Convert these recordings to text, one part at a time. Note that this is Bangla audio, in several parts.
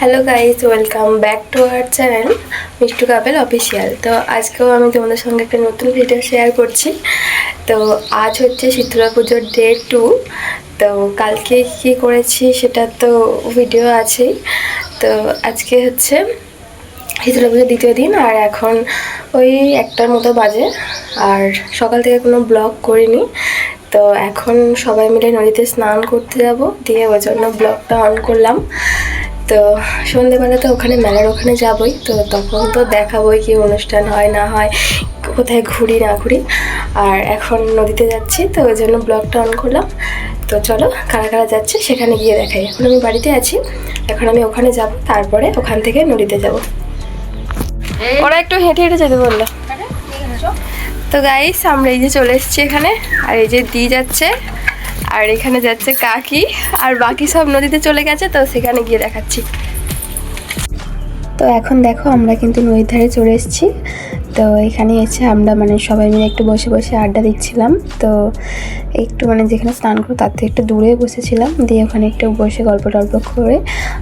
Hello guys, welcome back to our channel Mishtu couple official. তো আজকেও আমি তোমাদের সঙ্গে একটা নতুন ভিডিও শেয়ার করছি। তো আজ হচ্ছে শীতলা পুজোর ডে 2। তো কালকে কী করেছি সেটা তো ভিডিও আছেই। তো আজকে হচ্ছে শীতলা পুজোর দ্বিতীয় দিন, আর এখন ওই 1টার মতো বাজে, আর সকাল থেকে কোনো ব্লগ করিনি। তো এখন সবাই মিলে নদীতে স্নান করতে যাব, দিয়ে ওই জন্য ব্লগটা অন করলাম। তো সন্ধেবেলা তো ওখানে মেলার ওখানে যাবই, তো তখন তো দেখাবোই কি অনুষ্ঠান হয় না হয়, কোথায় ঘুরি না ঘুরি। আর এখন নদীতে যাচ্ছি, তো ওই জন্য ব্লগটা অন করলাম। তো চলো কারা কারা যাচ্ছে সেখানে গিয়ে দেখাই। এখন আমি বাড়িতে আছি, এখন আমি ওখানে যাব, তারপরে ওখান থেকে নদীতে যাব। ওরা একটু হেঁটে হেঁটে যেতে বললো। তো গাইস, আমরা এই যে চলে এসেছি এখানে, আর এই যে দি যাচ্ছে, আর এখানে যাচ্ছে কাকি, আর বাকি সব নদীতে চলে গেছে। তো সেখানে গিয়ে দেখাচ্ছি। তো এখন দেখো আমরা কিন্তু নদীর ধারে চলে এসেছি। তো এখানে এসে আমরা সবাই মিলে একটু বসে বসে আড্ডা দিচ্ছিলাম। তো একটু যেখানে স্নান করবো তার থেকে একটু দূরে বসেছিলাম, দিয়ে ওখানে একটু বসে গল্প টল্প করে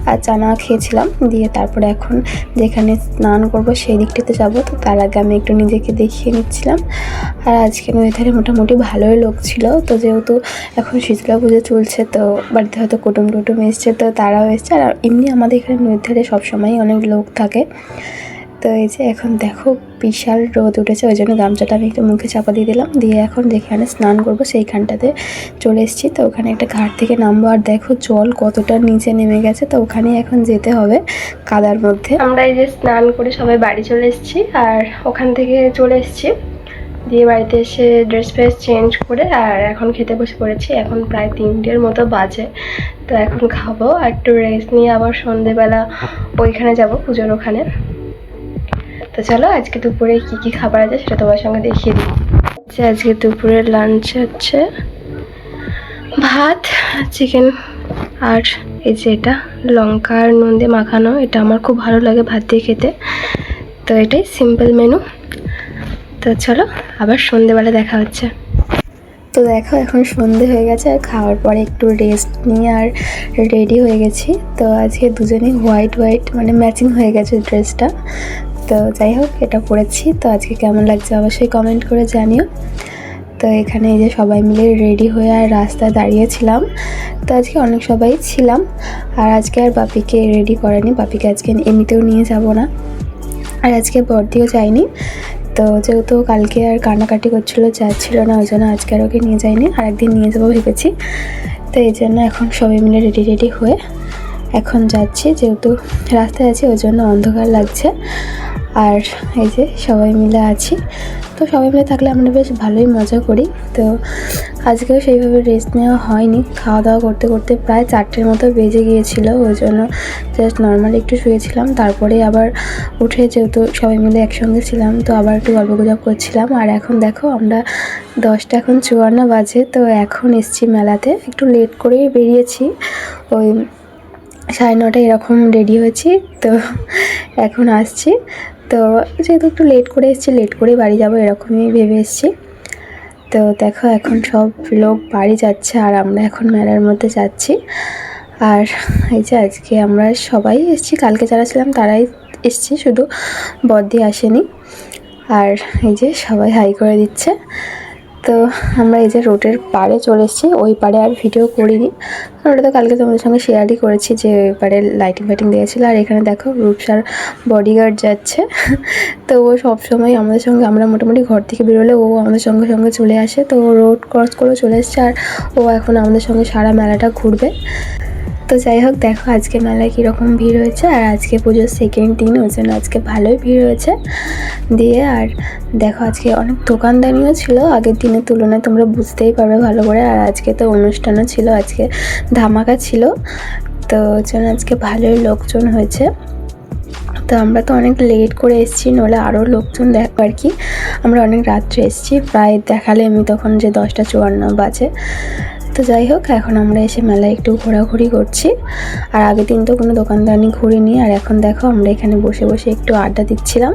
আর চানা খেয়েছিলাম। দিয়ে তারপরে এখন যেখানে স্নান করবো সেই দিকটাতে যাবো। তো তার আগে আমি একটু নিজেকে দেখিয়ে নিচ্ছিলাম। আর আজকে নদীর ধারে মোটামুটি ভালোই লোক ছিল। তো যেহেতু এখন শীতলা পুজো চলছে, তো বাড়িতে হয়তো কুটুম টুটুম এসছে, তো তারাও এসছে। আর এমনি আমাদের এখানে নদীর ধারে সবসময়ই অনেক লোক থাকে। তো এই যে এখন দেখো বিশাল রোদ উঠেছে, ওই জন্য গামছাটা আমি একটু মুখে চাপা দিয়ে দিলাম। দিয়ে এখন যেখানে স্নান করবো সেইখানটাতে চলে এসেছি। তো ওখানে একটা ঘাট থেকে নামবো, আর দেখো জল কতটা নিচে নেমে গেছে। তো ওখানে এখন যেতে হবে কাদার মধ্যে। আমরা এই যে স্নান করে সবাই বাড়ি চলে এসেছি, আর ওখান থেকে চলে এসেছি, দিয়ে বাড়িতে এসে ড্রেস ফ্রেস চেঞ্জ করে আর এখন খেতে বসে পড়েছি। এখন প্রায় 3টের মতো বাজে। তো এখন খাবো, আর একটু রেস্ট নিয়ে আবার সন্ধেবেলা ওইখানে যাব, পুজোর ওখানে। তো চলো আজকে দুপুরে কি কি খাবার আছে সেটা তোমার সঙ্গে দেখিয়ে দিই। আজকে দুপুরের লাঞ্চ হচ্ছে ভাত, চিকেন, আর এই যে এটা লঙ্কা আর নুন দিয়ে মাখানো, এটা আমার খুব ভালো লাগে ভাত দিয়ে খেতে। তো এটাই সিম্পল মেনু। তো চলো আবার সন্ধেবেলা দেখা হচ্ছে। তো দেখো এখন সন্ধে হয়ে গেছে, আর খাওয়ার পরে একটু রেস্ট নিয়ে আর রেডি হয়ে গেছি। তো আজকে দুজনেই হোয়াইট ম্যাচিং হয়ে গেছে ড্রেসটা। তো যাই হোক, এটা পরেছি। তো আজকে কেমন লাগছে অবশ্যই কমেন্ট করে জানিও। তো এখানে এই যে সবাই মিলে রেডি হয়ে আর রাস্তায় দাঁড়িয়েছিলাম। তো আজকে অনেক সবাই ছিলাম, আর আজকে আর বাপিকে রেডি করেনি। বাপিকে আজকে এমনিতেও নিয়ে যাব না, আর আজকে বর্দিও যায়নি। তো যেহেতু কালকে আর কান্নাকাটি করছিলো, যাচ্ছিলো না, ওই জন্য আজকে আর ওকে নিয়ে যাইনি, আর একদিন নিয়ে যাবো ভেবেছি। তো এই জন্য এখন সবাই মিলে রেডি হয়ে এখন যাচ্ছি। যেহেতু রাস্তায় আছি ওই জন্য অন্ধকার লাগছে, আর এই যে সবাই মিলে আছি। তো সবাই মিলে থাকলে আমরা বেশ ভালোই মজা করি। তো আজকেও সেইভাবে রেস্ট নেওয়া হয়নি, খাওয়া দাওয়া করতে করতে প্রায় 4টের মতো বেজে গিয়েছিলো। ওই জন্য জাস্ট নর্মালি একটু শুয়েছিলাম, তারপরে আবার উঠে যেহেতু সবাই মিলে একসঙ্গে ছিলাম, তো আবার একটু গল্পগুজব করছিলাম। আর এখন দেখো আমরা 10টা এখন 54 বাজে। তো এখন এসছি মেলাতে, একটু লেট করেই বেরিয়েছি, ওই 9:30 এরকম রেডি হয়েছি। তো এখন আসছি। তো যেহেতু একটু লেট করে এসেছি, লেট করেই বাড়ি যাবো এরকমই ভেবে এসেছি। তো দেখো এখন সব লোক বাড়ি যাচ্ছে, আর আমরা এখন মেলার মধ্যে যাচ্ছি। আর এই যে আজকে আমরা সবাই এসেছি, কালকে যারা ছিলাম তারাই এসেছি, শুধু বর্দি আসেনি। আর এই যে সবাই হাই করে দিচ্ছে। তো আমরা এই যে রোডের পাড়ে চলে এসেছি, ওই পাড়ে আর ভিডিও করিনি, ওটা তো কালকে তোমাদের সঙ্গে শেয়ারই করেছি যে ওই পাড়ে লাইটিং ফাইটিং দিয়েছিলো। আর এখানে দেখো রূপসার বডিগার্ড যাচ্ছে। তো ও সবসময় আমাদের সঙ্গে, আমরা মোটামুটি ঘর থেকে বেরোলে ও আমাদের সঙ্গে সঙ্গে চলে আসে। তো ও রোড ক্রস করে চলে এসছে, আর ও এখন আমাদের সঙ্গে সারা মেলাটা ঘুরবে। তো যাই হোক, দেখো আজকে মেলায় কীরকম ভিড় হয়েছে, আর আজকে পুজোর 2nd দিন, ওই জন্য আজকে ভালোই ভিড় হয়েছে। দিয়ে আর দেখো আজকে অনেক দোকানদানিও ছিল আগের দিনের তুলনায়, তোমরা বুঝতেই পারবে ভালো করে। আর আজকে তো অনুষ্ঠানও ছিল, আজকে ধামাকা ছিল, তো জন্য আজকে ভালোই লোকজন হয়েছে। তো আমরা তো অনেক লেট করে এসেছি, নইলে আরও লোকজন দেখো আর কি। আমরা অনেক রাত্রে এসেছি, প্রায় দেখালে আমি তখন যে 10টা 54 বাজে। তো যাই হোক, এখন আমরা এসে মেলায় একটু ঘোরাঘুরি করছি। আর আগের দিন তো কোনো দোকানদানি ঘুরিনি, আর এখন দেখো আমরা এখানে বসে বসে একটু আড্ডা দিচ্ছিলাম।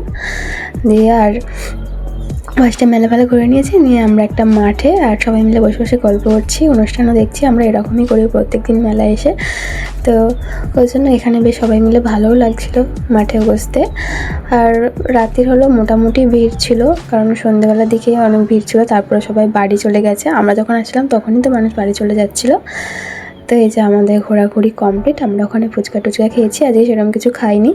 দিয়ে আর ফার্স্টে মেলা ফেলা ঘুরে নিয়েছি, নিয়ে আমরা একটা মাঠে আর সবাই মিলে বসে বসে গল্প করছি, অনুষ্ঠানও দেখছি। আমরা এরকমই করি প্রত্যেক দিন মেলায় এসে। তো ওই জন্য এখানে বেশ সবাই মিলে ভালোও লাগছিল মাঠে বসতে। আর রাতের হলো মোটামুটি ভিড় ছিল, কারণ সন্ধ্যেবেলার দিকে অনেক ভিড় ছিল। তারপরে সবাই বাড়ি চলে গেছে। আমরা যখন আসলাম তখনই তো মানুষ বাড়ি চলে যাচ্ছিলো। তো এই যে আমাদের ঘোরাঘুরি কমপ্লিট। আমরা ওখানে ফুচকা টুচকা খেয়েছি, আজকে সেরকম কিছু খাইনি।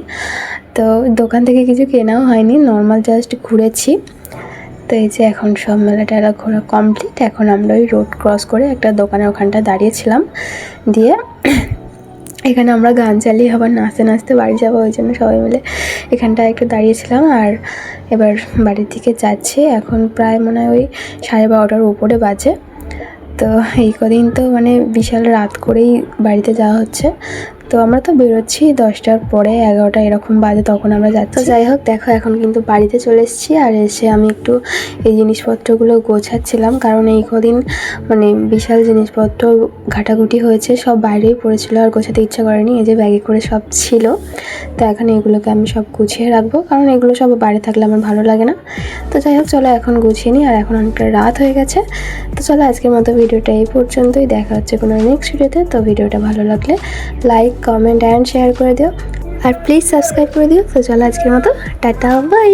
তো দোকান থেকে কিছু কেনাও হয়নি, নর্মাল জাস্ট ঘুরেছি। তো এই যে এখন সব মেলা ঘোরা কমপ্লিট। এখন আমরা ওই রোড ক্রস করে একটা দোকানের ওখানটা দাঁড়িয়েছিলাম, দিয়ে এখানে আমরা গান চালিয়ে আবার নাচতে নাচতে বাড়ি যাবো, ওই জন্য সবাই মিলে এখানটায় একটু দাঁড়িয়েছিলাম। আর এবার বাড়ির দিকে যাচ্ছি। এখন প্রায় মনে হয় ওই 12:30টার উপরে বাজে। তো এই কদিন তো মানে বিশাল রাত করেই বাড়িতে যাওয়া হচ্ছে। তো আমরা তো বেরোচ্ছি 10টার পরে, 11টা এরকম বাজে তখন আমরা যাচ্ছি। যাই হোক, দেখো এখন কিন্তু বাড়িতে চলে এসেছি। আর এসে আমি একটু এই জিনিসপত্রগুলো গোছাচ্ছিলাম, কারণ এই কদিন মানে বিশাল জিনিসপত্র ঘাটাঘুটি হয়েছে, সব বাইরেই পড়েছিল আর গোছাতে ইচ্ছা করেনি। এই যে ব্যাগে করে সব ছিল, তো এখন এগুলোকে আমি সব গুছিয়ে রাখবো, কারণ এগুলো সব বাইরে থাকলে আমার ভালো লাগে না। তো যাই হোক, চলো এখন গুছিয়ে নিই। আর এখন অনেকটা রাত হয়ে গেছে। তো চলো আজকের মতো ভিডিওটা এই পর্যন্তই, দেখা হচ্ছে কোনো নেক্সট ভিডিওতে। তো ভিডিওটা ভালো লাগলে লাইক, কমেন্ট অ্যান্ড শেয়ার করে দিও, আর প্লিজ সাবস্ক্রাইব করে দিও। তো চলো আজকের মতো টাটা, বাই।